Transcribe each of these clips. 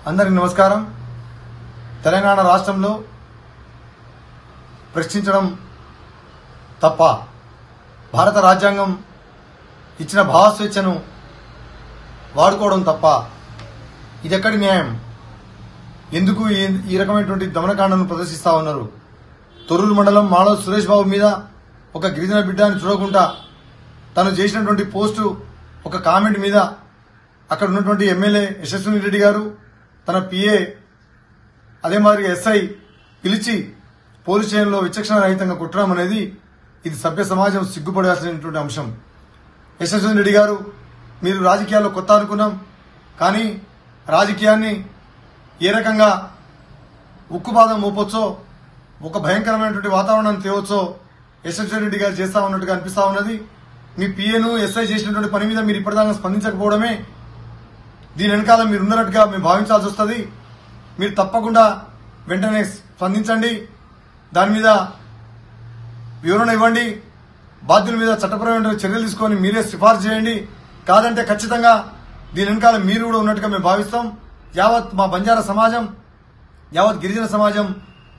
అందరికి నమస్కారం. తెలంగాణ రాష్ట్రంలో ప్రశ్నించడం తప్ప, భారత రాజ్యాంగం ఇచ్చిన భావస్వేచ్ఛను వాడుకోవడం తప్ప ఇదెక్కడి న్యాయం? ఎందుకు ఈ రకమైనటువంటి దమనకాండను ప్రదర్శిస్తా ఉన్నారు? తొర్రూరు మండలం మాళవ్ సురేష్ బాబు మీద ఒక గిరిజన బిడ్డని చూడకుండా తను చేసినటువంటి పోస్టు ఒక కామెంట్ మీద అక్కడ ఉన్నటువంటి ఎమ్మెల్యే యశస్విని రెడ్డి గారు, తన పిఏ, అదే మాదిరిగా ఎస్ఐ పిలిచి పోలీస్ స్టేషన్లో విచక్షణ రహితంగా కుట్టడం అనేది ఇది సభ్య సమాజం సిగ్గుపడాల్సినటువంటి అంశం. యశస్విని రెడ్డి గారు, మీరు రాజకీయాల్లో కొత్త అనుకున్నాం, కానీ రాజకీయాన్ని ఏ రకంగా ఉక్కుపాదం మోపొచ్చో, ఒక భయంకరమైనటువంటి వాతావరణాన్ని తేవచ్చో యశస్విని రెడ్డి గారు చేస్తా ఉన్నట్టుగా అనిపిస్తా ఉన్నది. మీ పిఏను ఎస్ఐ చేసినటువంటి పని మీద మీరు ఇప్పటిదాకా స్పందించకపోవడమే దీని వెనకాల మీరు ఉన్నట్టుగా మేము భావించాల్సి వస్తుంది. మీరు తప్పకుండా వెంటనే స్పందించండి, దాని మీద వివరణ ఇవ్వండి, బాధ్యుల మీద చట్టపరమైన చర్యలు తీసుకొని మీరే సిఫార్సు చేయండి. కాదంటే ఖచ్చితంగా దీని వెనకాల మీరు కూడా ఉన్నట్టుగా మేము భావిస్తాం. యావత్ మా బంజారా సమాజం, యావత్ గిరిజన సమాజం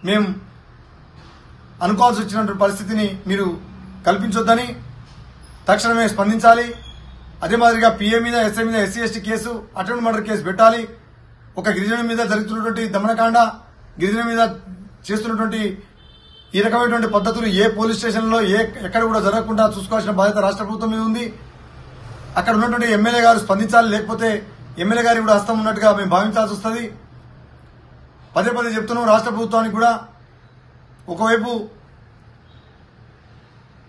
మేము అనుకోవాల్సి వచ్చినటువంటి పరిస్థితిని మీరు కల్పించొద్దని తక్షణమే స్పందించాలి. అదే మాదిరిగా పిఏ మీద, ఎస్ఐ మీద SC ST case, attempt murder case పెట్టాలి. ఒక గిరిజన మీద జరుగుతున్నటువంటి దమనకాండ, గిరిజన మీద చేస్తున్నటువంటి ఈ రకమైనటువంటి పద్ధతులు ఏ పోలీస్ స్టేషన్లో ఎక్కడ కూడా జరగకుండా చూసుకోవాల్సిన బాధ్యత రాష్ట్ర ప్రభుత్వం మీద ఉంది. అక్కడ ఉన్నటువంటి ఎమ్మెల్యే గారు స్పందించాలి, లేకపోతే ఎమ్మెల్యే గారికి కూడా హస్తం ఉన్నట్టుగా మేము భావించాల్సి వస్తుంది. పదే పదే చెప్తున్నాం రాష్ట్ర ప్రభుత్వానికి కూడా, ఒకవైపు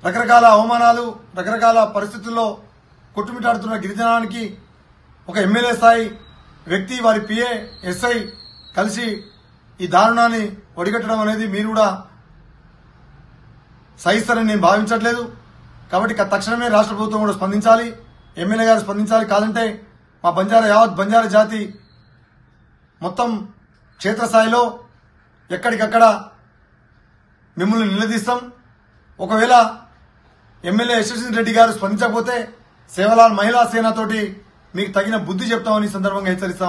రకరకాల అవమానాలు, రకరకాల పరిస్థితుల్లో కొట్టుమిట్టాడుతున్న గిరిజనానికి ఒక ఎమ్మెల్యే స్థాయి వ్యక్తి, వారి పిఏ, ఎస్ఐ కలిసి ఈ దారుణాన్ని ఒడిగట్టడం అనేది మీరు కూడా సహిస్తారని నేను భావించట్లేదు. కాబట్టి తక్షణమే రాష్ట్ర ప్రభుత్వం కూడా స్పందించాలి, ఎమ్మెల్యే గారు స్పందించాలి. కాదంటే మా యావత్ బంజారా జాతి మొత్తం క్షేత్రస్థాయిలో ఎక్కడికక్కడ మిమ్మల్ని నిలదీస్తాం. ఒకవేళ ఎమ్మెల్యే యశస్విని రెడ్డి గారు స్పందించకపోతే సేవలాల్ మహిళా సేనతోటి మీకు తగిన బుద్ధి చెప్తామని సందర్భంగా హెచ్చరిస్తాం.